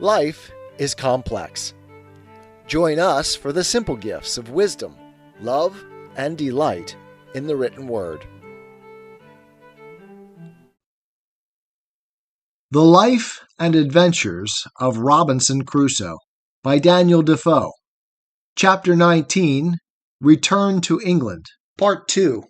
Life is complex. Join us for the simple gifts of wisdom, love, and delight in the written word. The Life and Adventures of Robinson Crusoe by Daniel Dafoe. Chapter 19, Return to England, Part 2.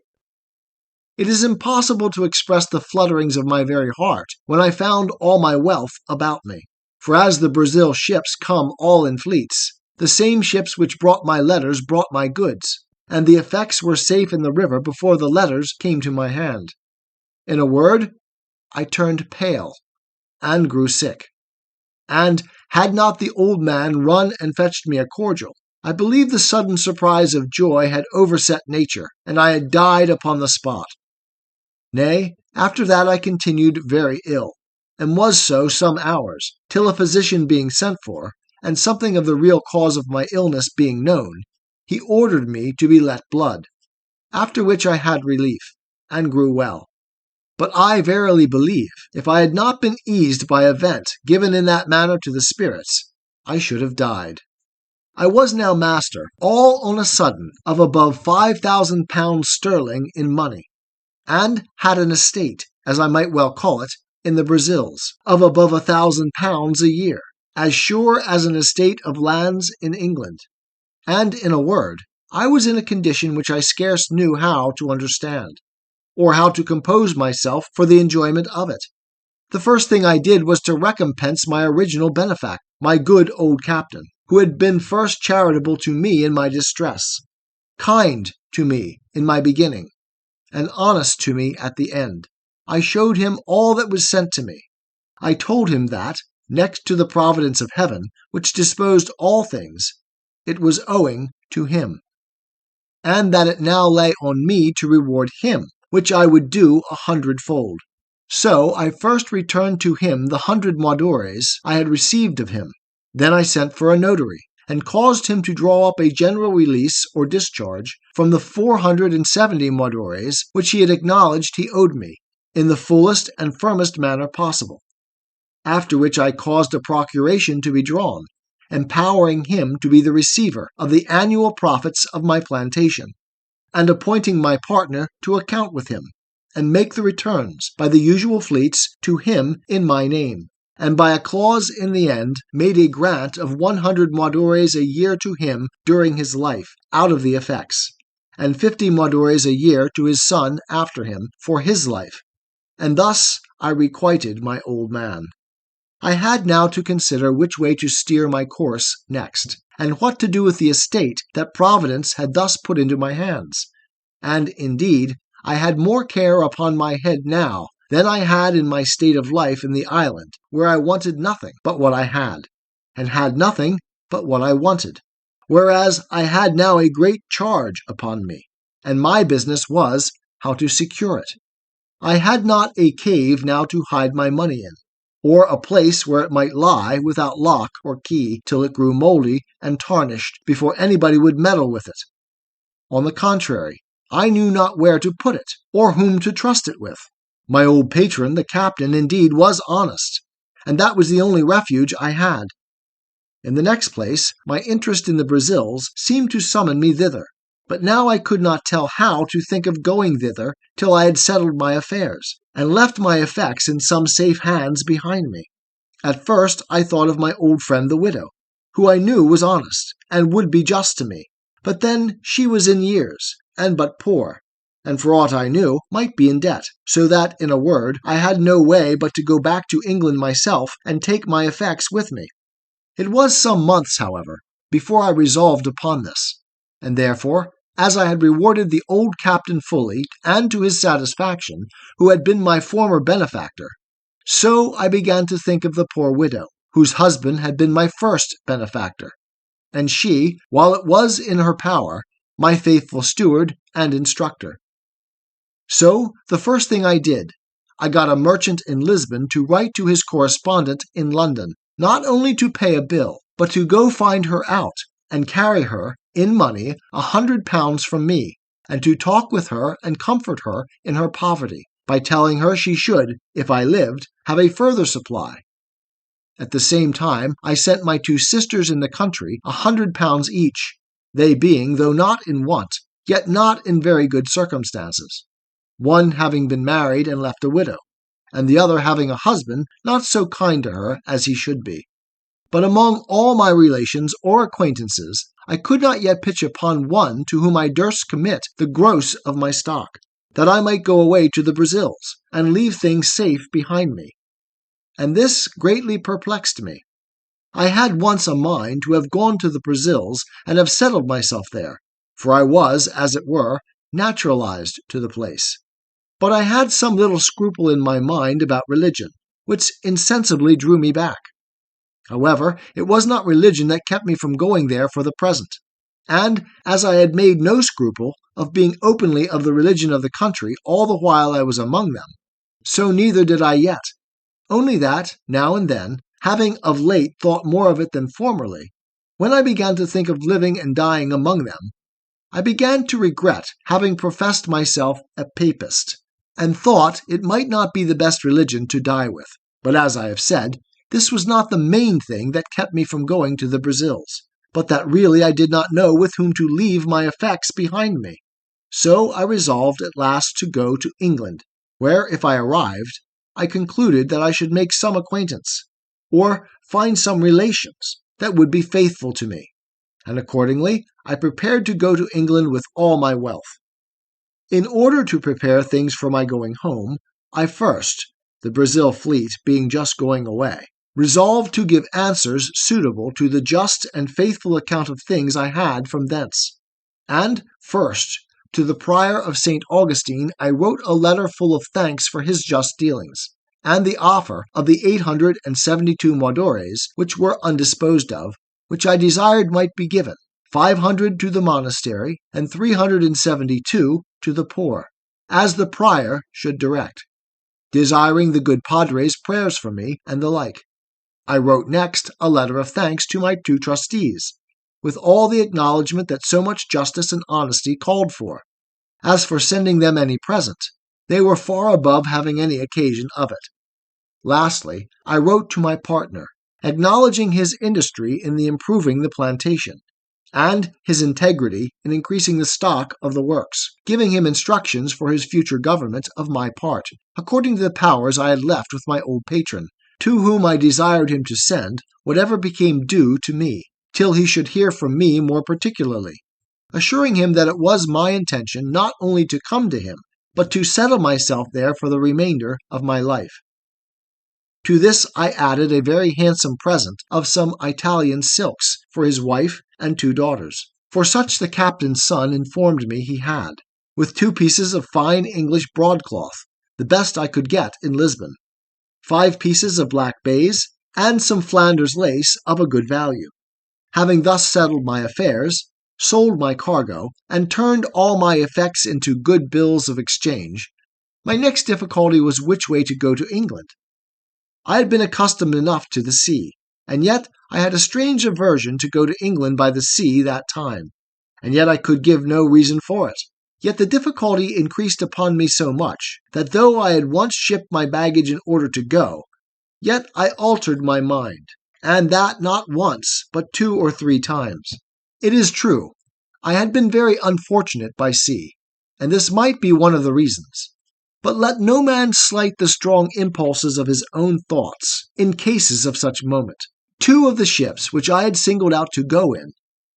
It is impossible to express the flutterings of my very heart when I found all my wealth about me. For as the Brazil ships come all in fleets, the same ships which brought my letters brought my goods, and the effects were safe in the river before the letters came to my hand. In a word, I turned pale and grew sick. And had not the old man run and fetched me a cordial, I believe the sudden surprise of joy had overset nature, and I had died upon the spot. Nay, after that I continued very ill, and was so some hours, till a physician being sent for, and something of the real cause of my illness being known, he ordered me to be let blood, after which I had relief, and grew well. But I verily believe, if I had not been eased by a vent given in that manner to the spirits, I should have died. I was now master, all on a sudden, of above £5,000 sterling in money, and had an estate, as I might well call it, in the Brazils, of above £1,000 a year, as sure as an estate of lands in England. And, in a word, I was in a condition which I scarce knew how to understand, or how to compose myself for the enjoyment of it. The first thing I did was to recompense my original benefactor, my good old captain, who had been first charitable to me in my distress, kind to me in my beginning, and honest to me at the end. I showed him all that was sent to me. I told him that, next to the providence of heaven, which disposed all things, it was owing to him, and that it now lay on me to reward him, which I would do 100-fold. So I first returned to him the 100 moidores I had received of him. Then I sent for a notary, and caused him to draw up a general release or discharge from the 470 moidores which he had acknowledged he owed me, in the fullest and firmest manner possible. After which I caused a procuration to be drawn, empowering him to be the receiver of the annual profits of my plantation, and appointing my partner to account with him, and make the returns by the usual fleets to him in my name, and by a clause in the end made a grant of 100 moidores a year to him during his life, out of the effects, and 50 moidores a year to his son after him for his life, and thus I requited my old man. I had now to consider which way to steer my course next, and what to do with the estate that Providence had thus put into my hands. And, indeed, I had more care upon my head now than I had in my state of life in the island, where I wanted nothing but what I had, and had nothing but what I wanted, whereas I had now a great charge upon me, and my business was how to secure it. I had not a cave now to hide my money in, or a place where it might lie without lock or key till it grew mouldy and tarnished before anybody would meddle with it. On the contrary, I knew not where to put it, or whom to trust it with. My old patron, the captain, indeed, was honest, and that was the only refuge I had. In the next place, my interest in the Brazils seemed to summon me thither, but now I could not tell how to think of going thither till I had settled my affairs, and left my effects in some safe hands behind me. At first I thought of my old friend the widow, who I knew was honest, and would be just to me, but then she was in years, and but poor, and for aught I knew, might be in debt, so that, in a word, I had no way but to go back to England myself and take my effects with me. It was some months, however, before I resolved upon this, and therefore, as I had rewarded the old captain fully and to his satisfaction, who had been my former benefactor, so I began to think of the poor widow, whose husband had been my first benefactor, and she, while it was in her power, my faithful steward and instructor. So the first thing I did, I got a merchant in Lisbon to write to his correspondent in London, not only to pay a bill, but to go find her out, and carry her, in money, £100 from me, and to talk with her and comfort her in her poverty, by telling her she should, if I lived, have a further supply. At the same time, I sent my 2 sisters in the country £100 each, they being, though not in want, yet not in very good circumstances, one having been married and left a widow, and the other having a husband not so kind to her as he should be. But among all my relations or acquaintances, I could not yet pitch upon one to whom I durst commit the gross of my stock, that I might go away to the Brazils, and leave things safe behind me. And this greatly perplexed me. I had once a mind to have gone to the Brazils and have settled myself there, for I was, as it were, naturalized to the place. But I had some little scruple in my mind about religion, which insensibly drew me back. However, it was not religion that kept me from going there for the present, and as I had made no scruple of being openly of the religion of the country all the while I was among them, so neither did I yet, only that, now and then, having of late thought more of it than formerly, when I began to think of living and dying among them, I began to regret having professed myself a papist, and thought it might not be the best religion to die with. But as I have said, this was not the main thing that kept me from going to the Brazils, but that really I did not know with whom to leave my effects behind me. So I resolved at last to go to England, where, if I arrived, I concluded that I should make some acquaintance, or find some relations that would be faithful to me, and accordingly I prepared to go to England with all my wealth. In order to prepare things for my going home, I first, the Brazil fleet being just going away, resolved to give answers suitable to the just and faithful account of things I had from thence. And, first, to the prior of St. Augustine I wrote a letter full of thanks for his just dealings, and the offer of the 872 moidores, which were undisposed of, which I desired might be given, 500 to the monastery, and 372 to the poor, as the prior should direct, desiring the good padre's prayers for me, and the like. I wrote next a letter of thanks to my 2 trustees, with all the acknowledgment that so much justice and honesty called for. As for sending them any present, they were far above having any occasion of it. Lastly, I wrote to my partner, acknowledging his industry in the improving the plantation, and his integrity in increasing the stock of the works, giving him instructions for his future government of my part, according to the powers I had left with my old patron, to whom I desired him to send whatever became due to me, till he should hear from me more particularly, assuring him that it was my intention not only to come to him, but to settle myself there for the remainder of my life. To this I added a very handsome present of some Italian silks for his wife and 2 daughters, for such the captain's son informed me he had, with 2 pieces of fine English broadcloth, the best I could get in Lisbon, 5 pieces of black baize, and some Flanders lace of a good value. Having thus settled my affairs, sold my cargo, and turned all my effects into good bills of exchange, my next difficulty was which way to go to England. I had been accustomed enough to the sea, and yet I had a strange aversion to go to England by the sea that time, and yet I could give no reason for it. Yet the difficulty increased upon me so much, that though I had once shipped my baggage in order to go, yet I altered my mind, and that not once, but 2 or 3 times. It is true, I had been very unfortunate by sea, and this might be one of the reasons. But let no man slight the strong impulses of his own thoughts in cases of such moment. 2 of the ships which I had singled out to go in,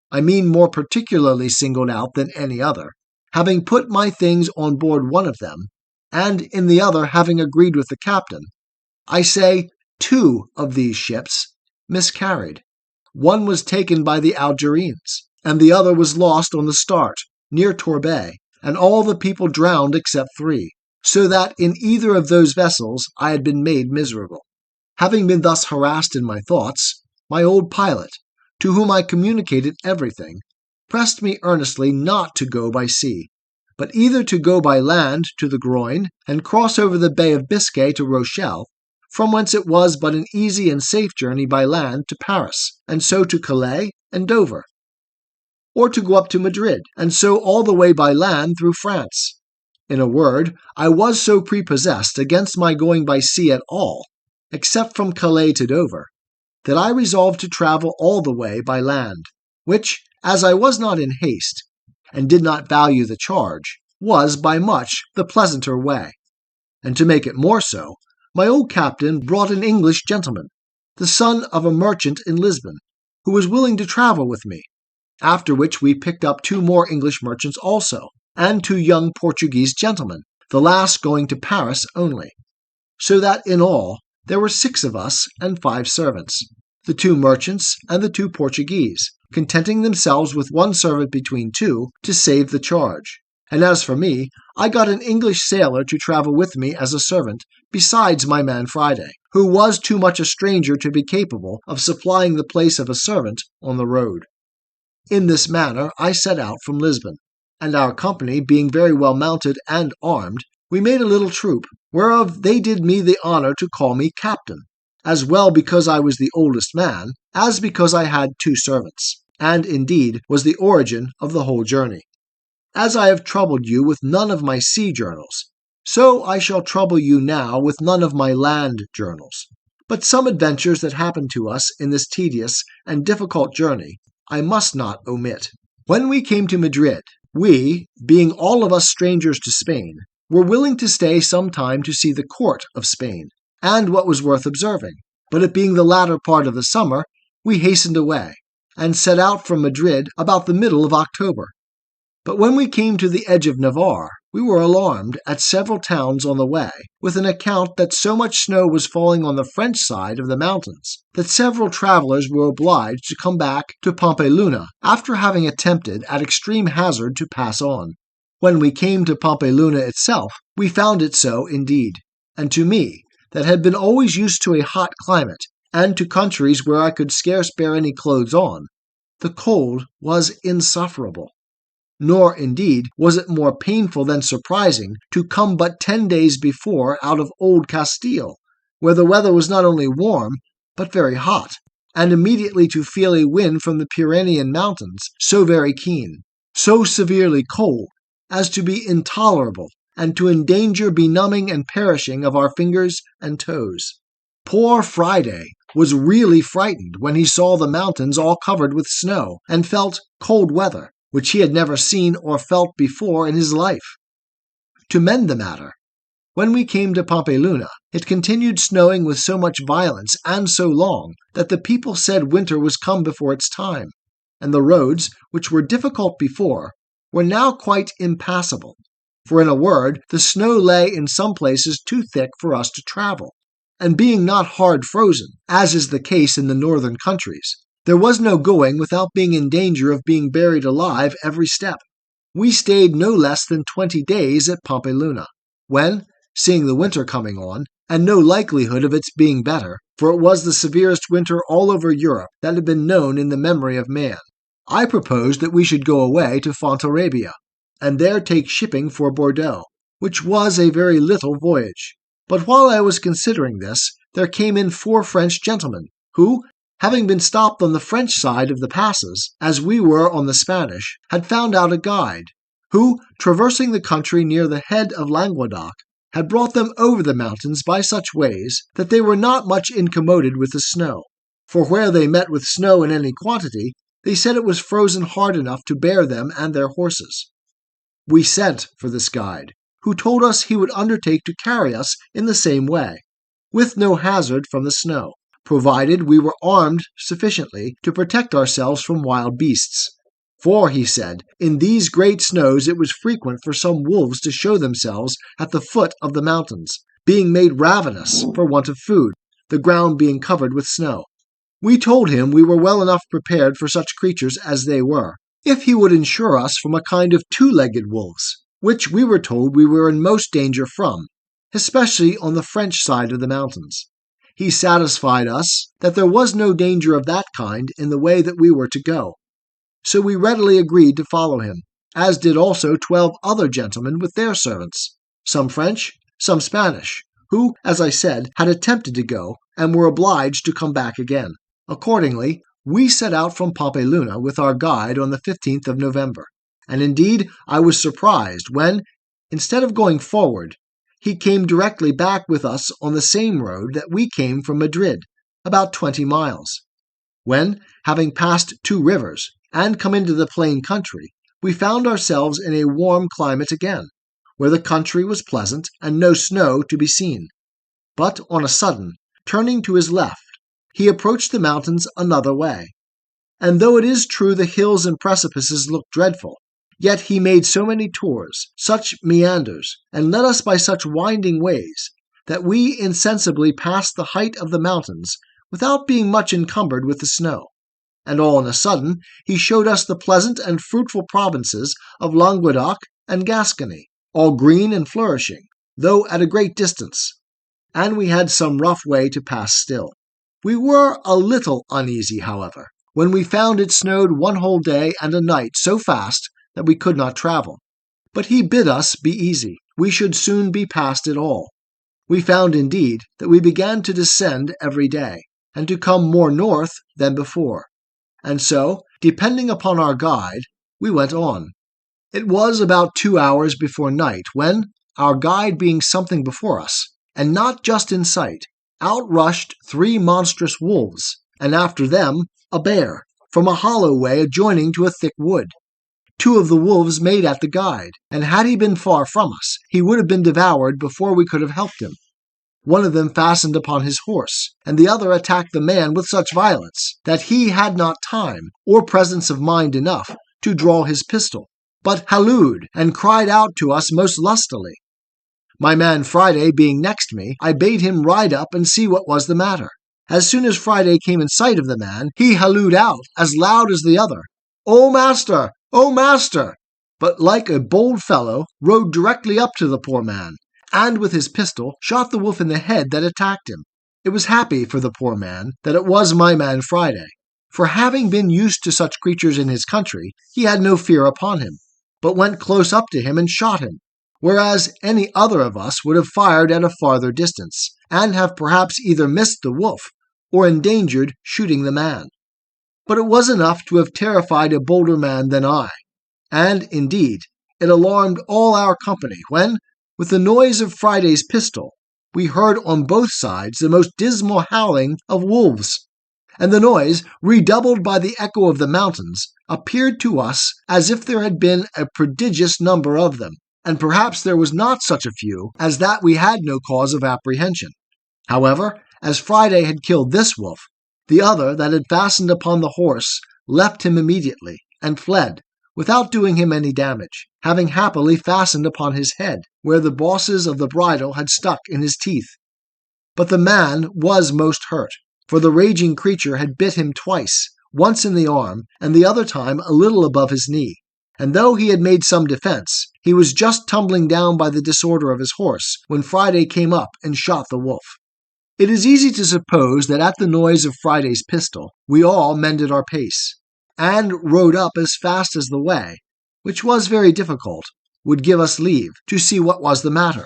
I mean more particularly singled out than any other, having put my things on board one of them, and in the other having agreed with the captain, I say 2 of these ships miscarried. One was taken by the Algerines, and the other was lost on the start, near Torbay, and all the people drowned except 3. So that in either of those vessels I had been made miserable. Having been thus harassed in my thoughts, my old pilot, to whom I communicated everything, pressed me earnestly not to go by sea, but either to go by land to the Groine, and cross over the Bay of Biscay to Rochelle, from whence it was but an easy and safe journey by land to Paris, and so to Calais and Dover, or to go up to Madrid, and so all the way by land through France. In a word, I was so prepossessed against my going by sea at all, except from Calais to Dover, that I resolved to travel all the way by land, which, as I was not in haste, and did not value the charge, was by much the pleasanter way. And to make it more so, my old captain brought an English gentleman, the son of a merchant in Lisbon, who was willing to travel with me, after which we picked up 2 more English merchants also, and 2 young Portuguese gentlemen, the last going to Paris only, so that in all there were 6 of us and 5 servants, the 2 merchants and the 2 Portuguese, contenting themselves with 1 servant between 2 to save the charge. And as for me, I got an English sailor to travel with me as a servant, besides my man Friday, who was too much a stranger to be capable of supplying the place of a servant on the road. In this manner I set out from Lisbon, and our company being very well mounted and armed, we made a little troop, whereof they did me the honour to call me captain, as well because I was the oldest man, as because I had 2 servants, and indeed was the origin of the whole journey. As I have troubled you with none of my sea journals, so I shall trouble you now with none of my land journals. But some adventures that happened to us in this tedious and difficult journey I must not omit. When we came to Madrid, we, being all of us strangers to Spain, were willing to stay some time to see the court of Spain, and what was worth observing. But it being the latter part of the summer, we hastened away, and set out from Madrid about the middle of October. But when we came to the edge of Navarre, we were alarmed at several towns on the way, with an account that so much snow was falling on the French side of the mountains, that several travellers were obliged to come back to Pampeluna, after having attempted at extreme hazard to pass on. When we came to Pampeluna itself, we found it so indeed, and to me, that had been always used to a hot climate, and to countries where I could scarce bear any clothes on, the cold was insufferable. Nor, indeed, was it more painful than surprising to come but 10 days before out of Old Castile, where the weather was not only warm, but very hot, and immediately to feel a wind from the Pyrenean mountains so very keen, so severely cold, as to be intolerable, and to endanger benumbing and perishing of our fingers and toes. Poor Friday was really frightened when he saw the mountains all covered with snow, and felt cold weather, which he had never seen or felt before in his life. To mend the matter, when we came to Pampeluna, it continued snowing with so much violence and so long that the people said winter was come before its time, and the roads, which were difficult before, were now quite impassable, for in a word, the snow lay in some places too thick for us to travel, and being not hard frozen, as is the case in the northern countries, there was no going without being in danger of being buried alive every step. We stayed no less than 20 days at Pampeluna, when, seeing the winter coming on, and no likelihood of its being better, for it was the severest winter all over Europe that had been known in the memory of man, I proposed that we should go away to Fontarabia, and there take shipping for Bordeaux, which was a very little voyage. But while I was considering this, there came in 4 French gentlemen, who, having been stopped on the French side of the passes, as we were on the Spanish, had found out a guide, who, traversing the country near the head of Languedoc, had brought them over the mountains by such ways that they were not much incommoded with the snow, for where they met with snow in any quantity, they said it was frozen hard enough to bear them and their horses. We sent for this guide, who told us he would undertake to carry us in the same way, with no hazard from the snow, provided we were armed sufficiently to protect ourselves from wild beasts. For, he said, in these great snows it was frequent for some wolves to show themselves at the foot of the mountains, being made ravenous for want of food, the ground being covered with snow. We told him we were well enough prepared for such creatures as they were, if he would insure us from a kind of 2-legged wolves, which we were told we were in most danger from, especially on the French side of the mountains. He satisfied us that there was no danger of that kind in the way that we were to go. So we readily agreed to follow him, as did also 12 other gentlemen with their servants, some French, some Spanish, who, as I said, had attempted to go, and were obliged to come back again. Accordingly, we set out from Pampeluna with our guide on the 15th of November, and indeed I was surprised when, instead of going forward, he came directly back with us on the same road that we came from Madrid, about 20 miles, when, having passed 2 rivers and come into the plain country, we found ourselves in a warm climate again, where the country was pleasant and no snow to be seen. But on a sudden, turning to his left, he approached the mountains another way. And though it is true the hills and precipices looked dreadful, yet he made so many tours, such meanders, and led us by such winding ways, that we insensibly passed the height of the mountains without being much encumbered with the snow. And all on a sudden he showed us the pleasant and fruitful provinces of Languedoc and Gascony, all green and flourishing, though at a great distance. And we had some rough way to pass still. We were a little uneasy, however, when we found it snowed 1 whole day and a night so fast that we could not travel. But he bid us be easy. We should soon be past it all. We found, indeed, that we began to descend every day, and to come more north than before. And so, depending upon our guide, we went on. It was about 2 hours before night when, our guide being something before us, and not just in sight, out rushed 3 monstrous wolves, and after them a bear, from a hollow way adjoining to a thick wood. 2 of the wolves made at the guide, and had he been far from us, he would have been devoured before we could have helped him. One of them fastened upon his horse, and the other attacked the man with such violence that he had not time or presence of mind enough to draw his pistol, but hallooed and cried out to us most lustily. My man Friday being next me, I bade him ride up and see what was the matter. As soon as Friday came in sight of the man, he hallooed out as loud as the other, "O master! O master!" but like a bold fellow rode directly up to the poor man, and with his pistol shot the wolf in the head that attacked him. It was happy for the poor man that it was my man Friday, for having been used to such creatures in his country, he had no fear upon him, but went close up to him and shot him, whereas any other of us would have fired at a farther distance, and have perhaps either missed the wolf or endangered shooting the man. But it was enough to have terrified a bolder man than I, and, indeed, it alarmed all our company when, with the noise of Friday's pistol, we heard on both sides the most dismal howling of wolves, and the noise, redoubled by the echo of the mountains, appeared to us as if there had been a prodigious number of them, and perhaps there was not such a few as that we had no cause of apprehension. However, as Friday had killed this wolf, the other that had fastened upon the horse left him immediately, and fled, without doing him any damage, having happily fastened upon his head, where the bosses of the bridle had stuck in his teeth. But the man was most hurt, for the raging creature had bit him twice, once in the arm, and the other time a little above his knee, and though he had made some defense, he was just tumbling down by the disorder of his horse when Friday came up and shot the wolf. It is easy to suppose that at the noise of Friday's pistol, we all mended our pace, and rode up as fast as the way, which was very difficult, would give us leave to see what was the matter.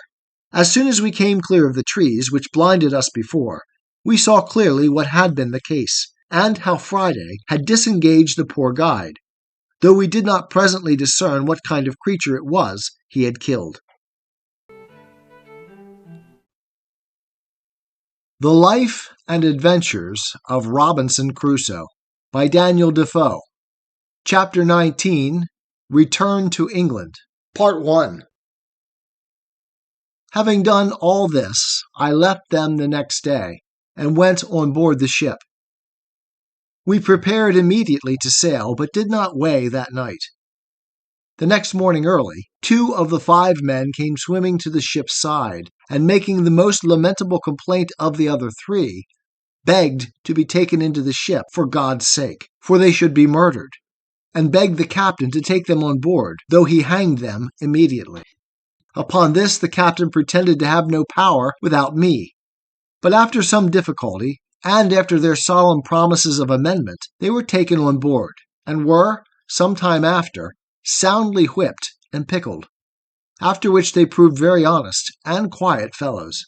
As soon as we came clear of the trees which blinded us before, we saw clearly what had been the case, and how Friday had disengaged the poor guide, though we did not presently discern what kind of creature it was he had killed. The Life and Adventures of Robinson Crusoe by Daniel Dafoe. Chapter 19, Return to England. Part 1. Having done all this, I left them the next day, and went on board the ship. We prepared immediately to sail, but did not weigh that night. The next morning early, 2 of the 5 men came swimming to the ship's side, and making the most lamentable complaint of the other 3, begged to be taken into the ship for God's sake, for they should be murdered, and begged the captain to take them on board, though he hanged them immediately. Upon this the captain pretended to have no power without me, but after some difficulty, and after their solemn promises of amendment, they were taken on board, and were, some time after, soundly whipped and pickled, after which they proved very honest and quiet fellows.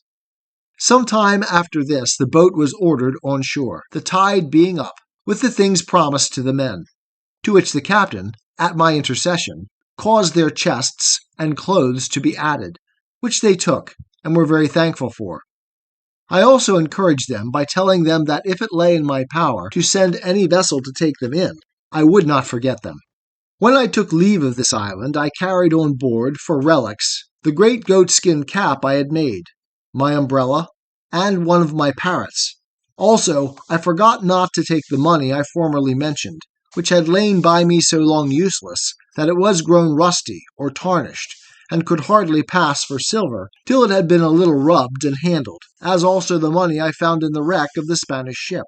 Some time after this the boat was ordered on shore, the tide being up, with the things promised to the men, to which the captain, at my intercession, caused their chests and clothes to be added, which they took, and were very thankful for. I also encouraged them by telling them that if it lay in my power to send any vessel to take them in, I would not forget them. When I took leave of this island, I carried on board, for relics, the great goatskin cap I had made, my umbrella, and one of my parrots. Also, I forgot not to take the money I formerly mentioned, which had lain by me so long useless that it was grown rusty or tarnished, and could hardly pass for silver till it had been a little rubbed and handled, as also the money I found in the wreck of the Spanish ship.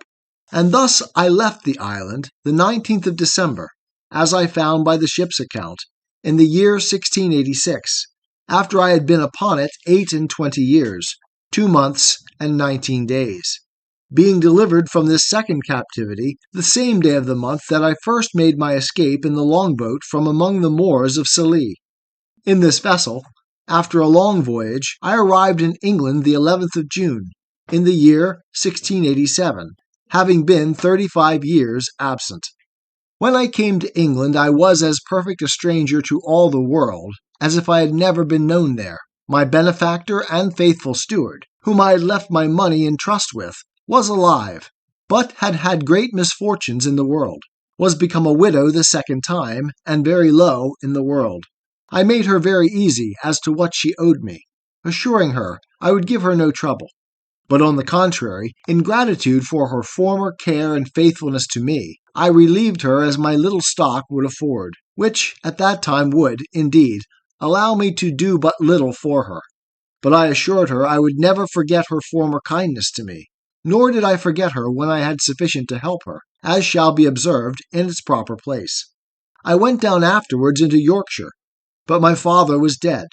And thus I left the island the 19th of December, as I found by the ship's account, in the year 1686, after I had been upon it 28 years, 2 months, and 19 days, being delivered from this second captivity the same day of the month that I first made my escape in the longboat from among the Moors of Sallee. In this vessel, after a long voyage, I arrived in England the 11th of June, in the year 1687, having been 35 years absent. When I came to England, I was as perfect a stranger to all the world as if I had never been known there. My benefactor and faithful steward, whom I had left my money in trust with, was alive, but had had great misfortunes in the world, was become a widow the second time, and very low in the world. I made her very easy as to what she owed me, assuring her I would give her no trouble. But on the contrary, in gratitude for her former care and faithfulness to me, I relieved her as my little stock would afford, which at that time would, indeed, allow me to do but little for her. But I assured her I would never forget her former kindness to me, nor did I forget her when I had sufficient to help her, as shall be observed in its proper place. I went down afterwards into Yorkshire, but my father was dead,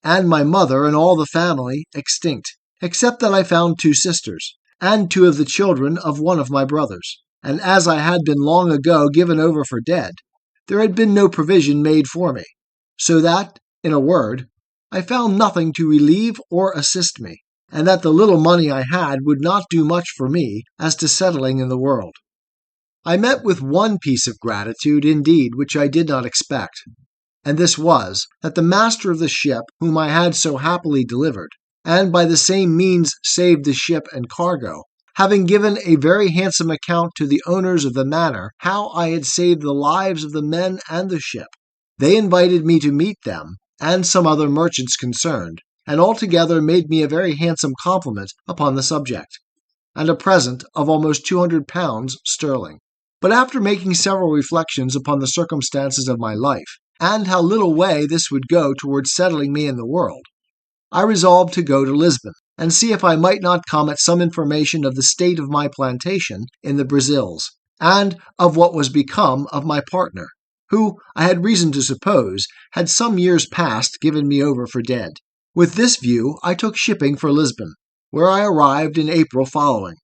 and my mother and all the family extinct, except that I found 2 sisters, and 2 of the children of one of my brothers. And as I had been long ago given over for dead, there had been no provision made for me, so that, in a word, I found nothing to relieve or assist me, and that the little money I had would not do much for me as to settling in the world. I met with one piece of gratitude, indeed, which I did not expect, and this was, that the master of the ship whom I had so happily delivered, and by the same means saved the ship and cargo, having given a very handsome account to the owners of the manor how I had saved the lives of the men and the ship, they invited me to meet them and some other merchants concerned, and altogether made me a very handsome compliment upon the subject, and a present of almost £200 sterling. But after making several reflections upon the circumstances of my life, and how little way this would go towards settling me in the world, I resolved to go to Lisbon, and see if I might not come at some information of the state of my plantation in the Brazils, and of what was become of my partner, who, I had reason to suppose, had some years past given me over for dead. With this view, I took shipping for Lisbon, where I arrived in April following,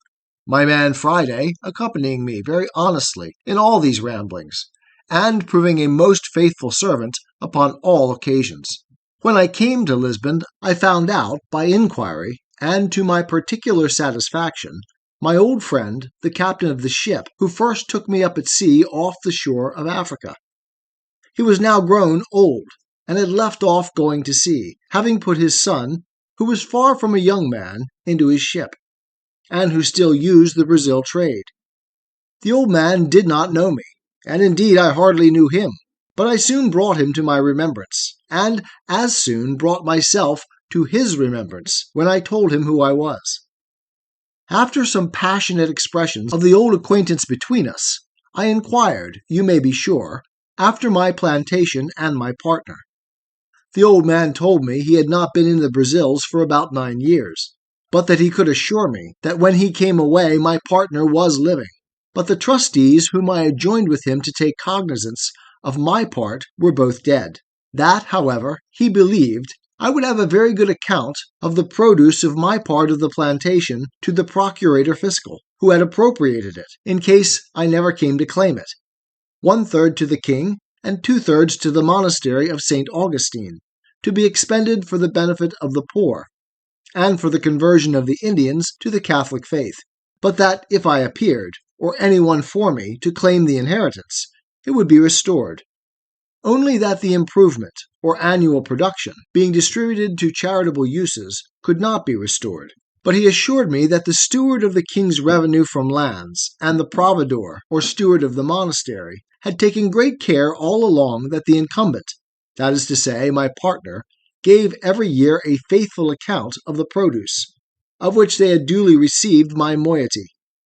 my man Friday accompanying me very honestly in all these ramblings, and proving a most faithful servant upon all occasions. When I came to Lisbon, I found out, by inquiry, and to my particular satisfaction, my old friend, the captain of the ship, who first took me up at sea off the shore of Africa. He was now grown old, and had left off going to sea, having put his son, who was far from a young man, into his ship, and who still used the Brazil trade. The old man did not know me, and indeed I hardly knew him, but I soon brought him to my remembrance, and as soon brought myself to his remembrance when I told him who I was. After some passionate expressions of the old acquaintance between us, I inquired, you may be sure, after my plantation and my partner. The old man told me he had not been in the Brazils for about 9 years, but that he could assure me that when he came away my partner was living, but the trustees whom I had joined with him to take cognizance of my part were both dead. That, however, he believed I would have a very good account of the produce of my part of the plantation to the procurator fiscal, who had appropriated it, in case I never came to claim it, 1/3 to the king, and 2/3 to the monastery of St. Augustine, to be expended for the benefit of the poor, and for the conversion of the Indians to the Catholic faith, but that if I appeared, or anyone for me, to claim the inheritance, it would be restored. Only that the improvement, or annual production, being distributed to charitable uses, could not be restored. But he assured me that the steward of the king's revenue from lands, and the providor, or steward of the monastery, had taken great care all along that the incumbent, that is to say, my partner, gave every year a faithful account of the produce, of which they had duly received my moiety.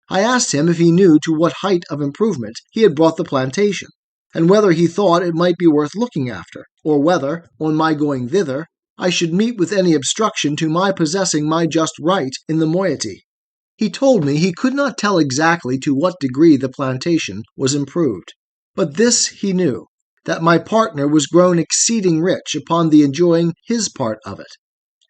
I asked him if he knew to what height of improvement he had brought the plantation, and whether he thought it might be worth looking after, or whether, on my going thither, I should meet with any obstruction to my possessing my just right in the moiety. He told me he could not tell exactly to what degree the plantation was improved, but this he knew, that my partner was grown exceeding rich upon the enjoying his part of it,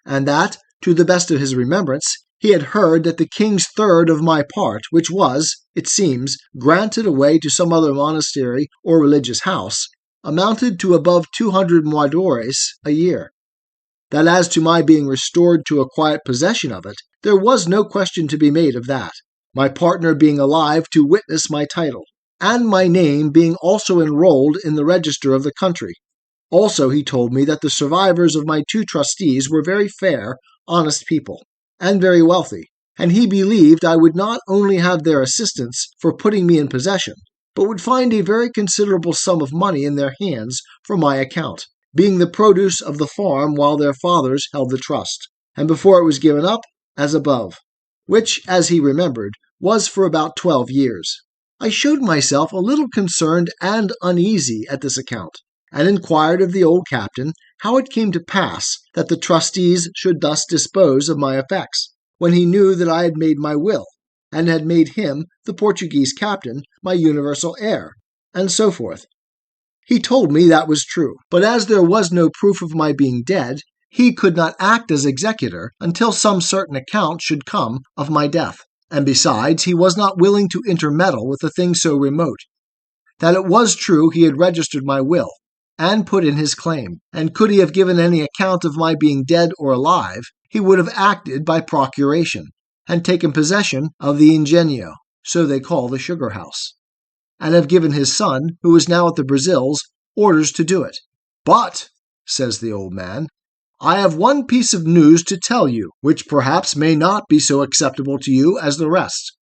and that, to the best of his remembrance, he had heard that the king's third of my part, which was, it seems, granted away to some other monastery or religious house, amounted to above 200 moidores a year. That as to my being restored to a quiet possession of it, there was no question to be made of that, my partner being alive to witness my title, and my name being also enrolled in the register of the country. Also he told me that the survivors of my 2 trustees were very fair, honest people, and very wealthy, and he believed I would not only have their assistance for putting me in possession, but would find a very considerable sum of money in their hands for my account, being the produce of the farm while their fathers held the trust, and before it was given up, as above, which, as he remembered, was for about 12 years. I showed myself a little concerned and uneasy at this account, and inquired of the old captain how it came to pass that the trustees should thus dispose of my effects, when he knew that I had made my will, and had made him, the Portuguese captain, my universal heir, and so forth. He told me that was true, but as there was no proof of my being dead, he could not act as executor until some certain account should come of my death, and besides, he was not willing to intermeddle with a thing so remote. That it was true he had registered my will, and put in his claim, and could he have given any account of my being dead or alive, he would have acted by procuration, and taken possession of the ingenio, so they call the sugar house, and have given his son, who is now at the Brazils, orders to do it. But, says the old man, I have one piece of news to tell you, which perhaps may not be so acceptable to you as the rest,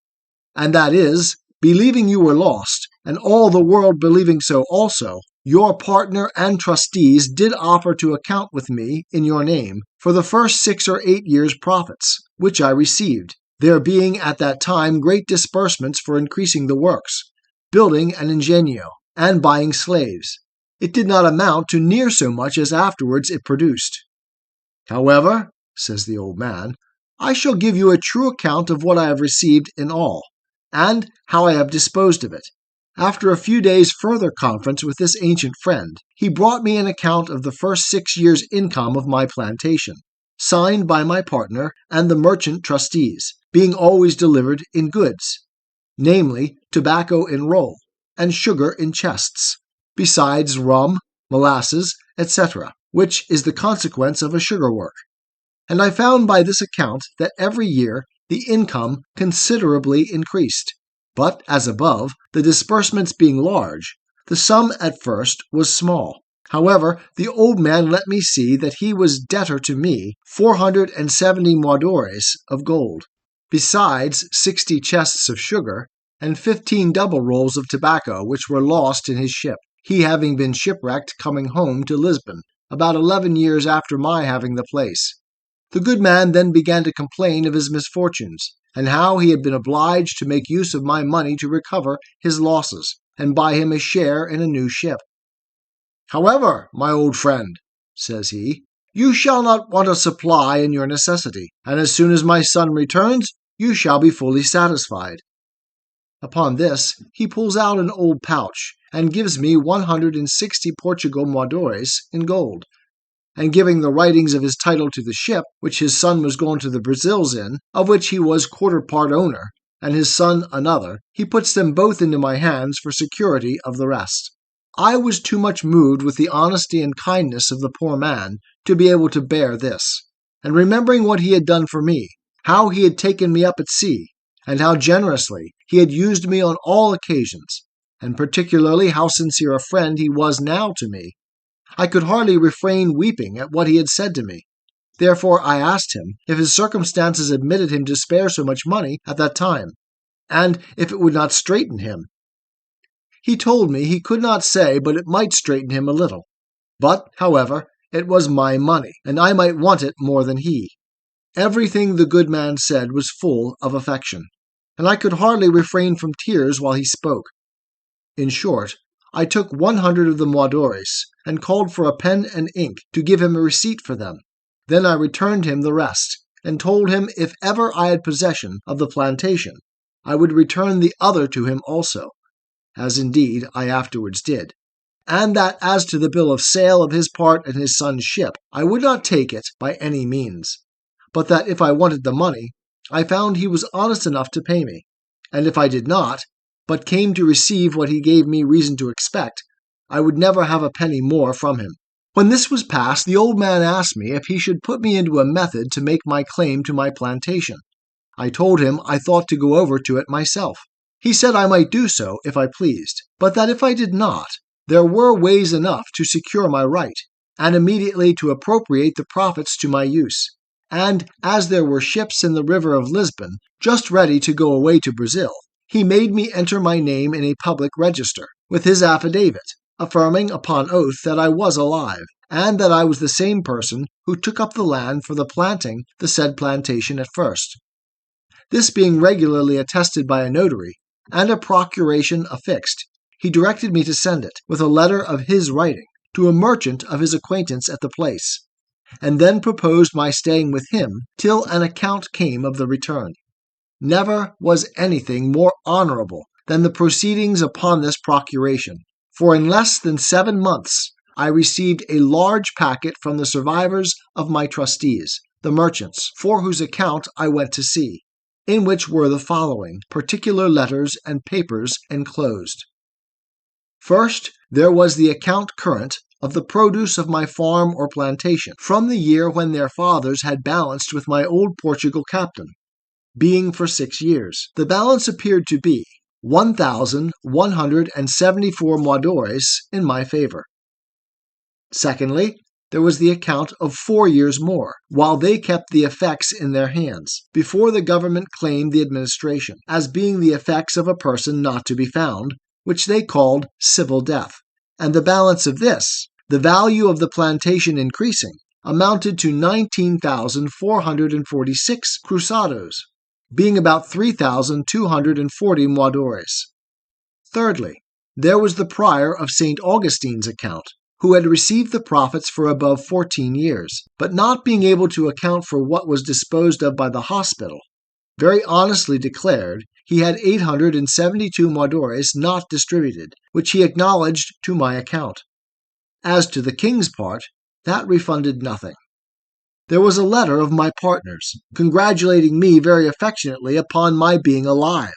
and that is, believing you were lost, and all the world believing so also, your partner and trustees did offer to account with me in your name for the first 6 or 8 years' profits, which I received, there being at that time great disbursements for increasing the works, building an ingenio, and buying slaves. It did not amount to near so much as afterwards it produced. However, says the old man, I shall give you a true account of what I have received in all, and how I have disposed of it. After a few days' further conference with this ancient friend, he brought me an account of the first 6 years' income of my plantation, signed by my partner and the merchant trustees, being always delivered in goods, namely, tobacco in roll, and sugar in chests, besides rum, molasses, etc., which is the consequence of a sugar work. And I found by this account that every year the income considerably increased. But, as above, the disbursements being large, the sum at first was small. However, the old man let me see that he was debtor to me 470 moidores of gold, besides 60 chests of sugar, and 15 double rolls of tobacco which were lost in his ship, he having been shipwrecked coming home to Lisbon, about 11 years after my having the place. The good man then began to complain of his misfortunes, and how he had been obliged to make use of my money to recover his losses, and buy him a share in a new ship. However, my old friend, says he, you shall not want a supply in your necessity, and as soon as my son returns, you shall be fully satisfied. Upon this, he pulls out an old pouch, and gives me 160 Portugal moidores in gold, and giving the writings of his title to the ship, which his son was going to the Brazils in, of which he was quarter part owner, and his son another, he puts them both into my hands for security of the rest. I was too much moved with the honesty and kindness of the poor man to be able to bear this, and remembering what he had done for me, how he had taken me up at sea, and how generously he had used me on all occasions, and particularly how sincere a friend he was now to me, I could hardly refrain weeping at what he had said to me. Therefore I asked him if his circumstances admitted him to spare so much money at that time, and if it would not straiten him. He told me he could not say, but it might straiten him a little. But, however, it was my money, and I might want it more than he. Everything the good man said was full of affection, and I could hardly refrain from tears while he spoke. In short, I took 100 of the moidores, and called for a pen and ink to give him a receipt for them. Then I returned him the rest, and told him if ever I had possession of the plantation, I would return the other to him also, as indeed I afterwards did, and that as to the bill of sale of his part in his son's ship, I would not take it by any means, but that if I wanted the money, I found he was honest enough to pay me, and if I did not, but came to receive what he gave me reason to expect, I would never have a penny more from him. When this was passed, the old man asked me if he should put me into a method to make my claim to my plantation. I told him I thought to go over to it myself. He said I might do so if I pleased, but that if I did not, there were ways enough to secure my right, and immediately to appropriate the profits to my use. And as there were ships in the river of Lisbon, just ready to go away to Brazil, he made me enter my name in a public register, with his affidavit, affirming upon oath that I was alive, and that I was the same person who took up the land for the planting the said plantation at first. This being regularly attested by a notary, and a procuration affixed, he directed me to send it, with a letter of his writing, to a merchant of his acquaintance at the place, and then proposed my staying with him till an account came of the return. Never was anything more honorable than the proceedings upon this procuration, for in less than 7 months I received a large packet from the survivors of my trustees, the merchants, for whose account I went to sea, in which were the following particular letters and papers enclosed. First, there was the account current of the produce of my farm or plantation, from the year when their fathers had balanced with my old Portugal captain, being for 6 years. The balance appeared to be 1,174 moidores in my favor. Secondly, there was the account of 4 years more, while they kept the effects in their hands, before the government claimed the administration, as being the effects of a person not to be found, which they called civil death. And the balance of this, the value of the plantation increasing, amounted to 19,446 cruzados, being about 3,240 moidores. Thirdly, there was the prior of St. Augustine's account, who had received the profits for above 14 years, but not being able to account for what was disposed of by the hospital, very honestly declared he had 872 moidores not distributed, which he acknowledged to my account. As to the king's part, that refunded nothing. There was a letter of my partners, congratulating me very affectionately upon my being alive,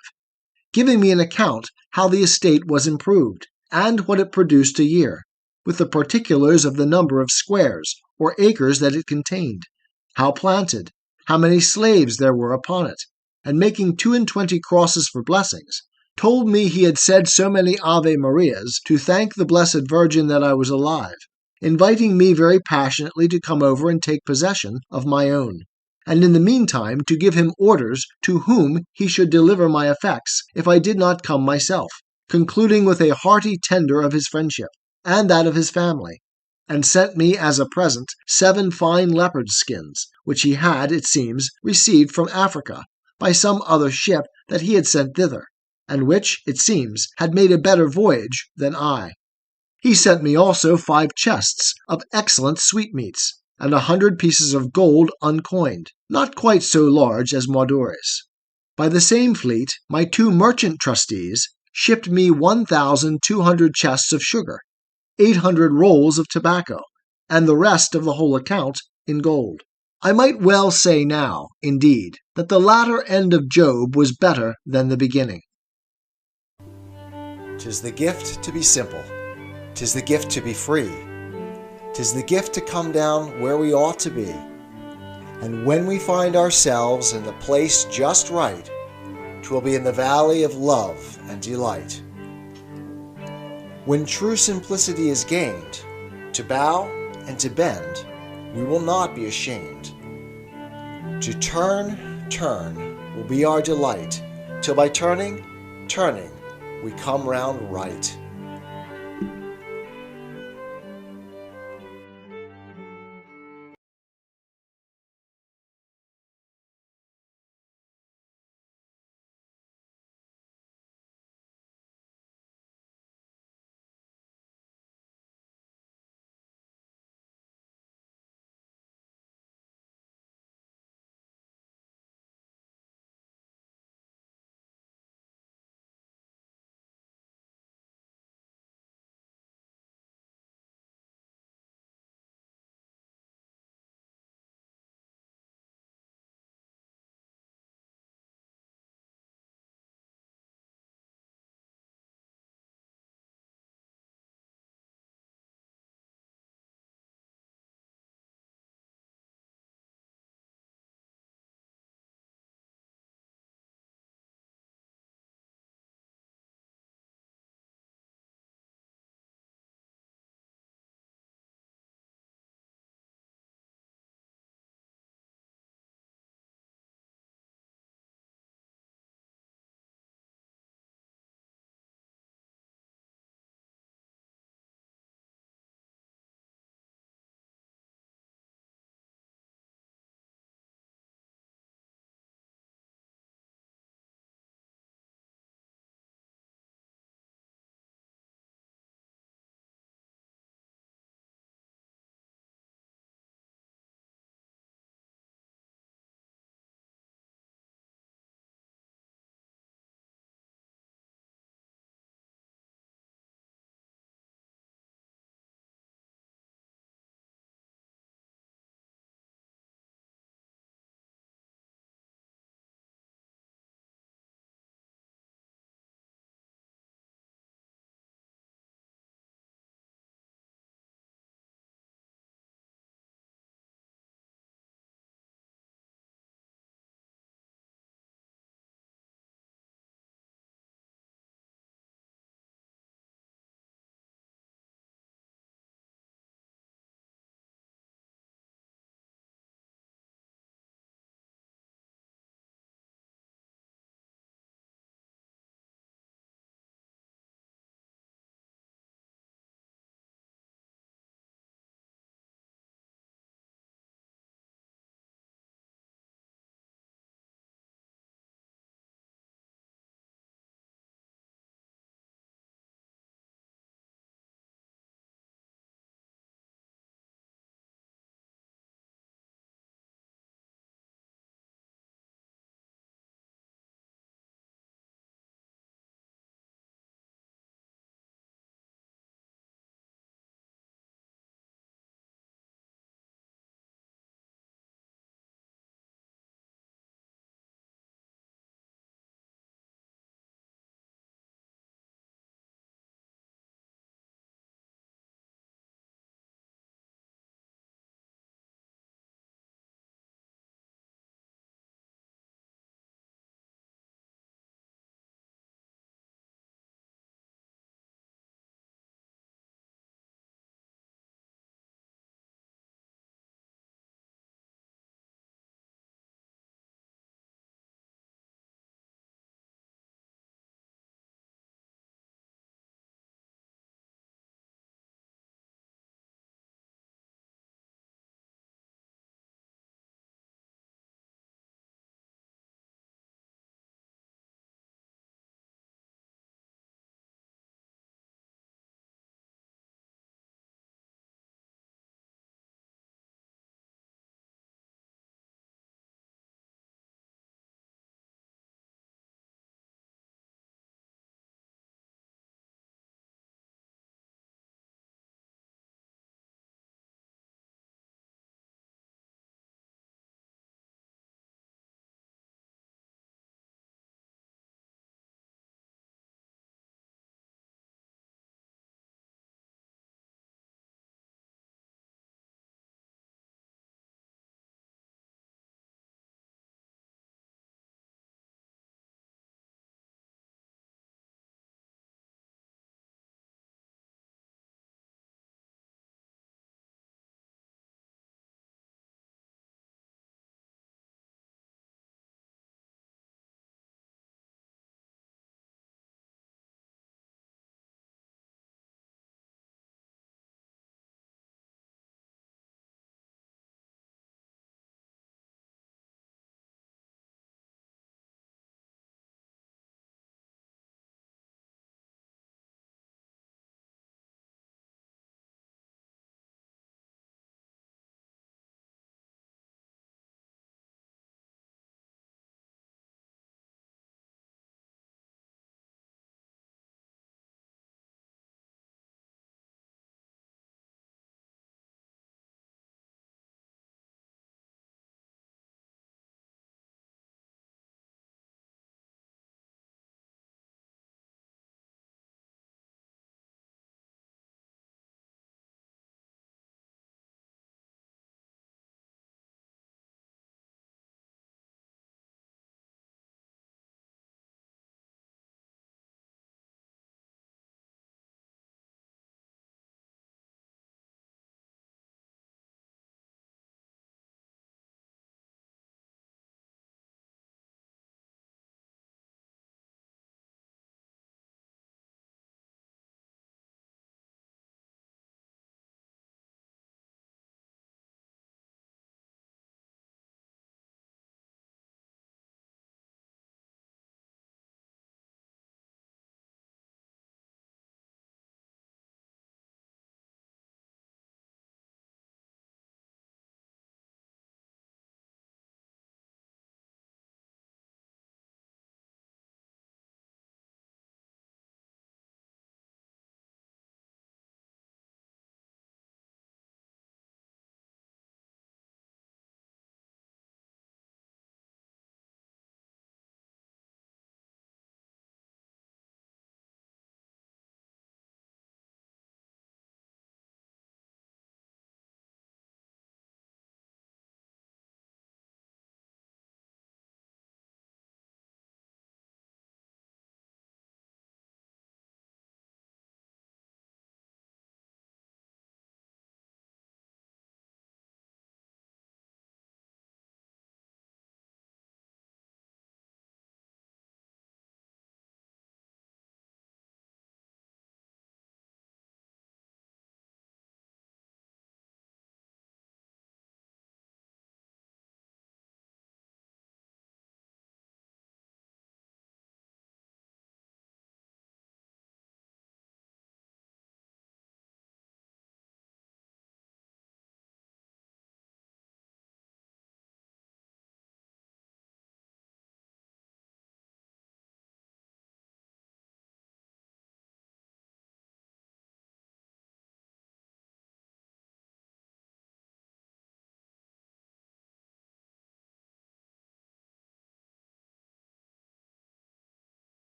giving me an account how the estate was improved, and what it produced a year, with the particulars of the number of squares or acres that it contained, how planted, how many slaves there were upon it, and making 22 crosses for blessings, told me he had said so many Ave Marias to thank the Blessed Virgin that I was alive, inviting me very passionately to come over and take possession of my own, and in the meantime to give him orders to whom he should deliver my effects if I did not come myself, concluding with a hearty tender of his friendship, and that of his family, and sent me as a present 7 fine leopard skins, which he had, it seems, received from Africa, by some other ship that he had sent thither, and which, it seems, had made a better voyage than I. He sent me also 5 chests of excellent sweetmeats, and 100 pieces of gold uncoined, not quite so large as moidores. By the same fleet, my 2 merchant trustees shipped me 1,200 chests of sugar, 800 rolls of tobacco, and the rest of the whole account in gold. I might well say now, indeed, that the latter end of Job was better than the beginning. 'Tis the gift to be simple. 'Tis the gift to be free. 'Tis the gift to come down where we ought to be. And when we find ourselves in the place just right, 'twill be in the valley of love and delight. When true simplicity is gained, to bow and to bend we will not be ashamed. To turn will be our delight, till by turning, we come round right.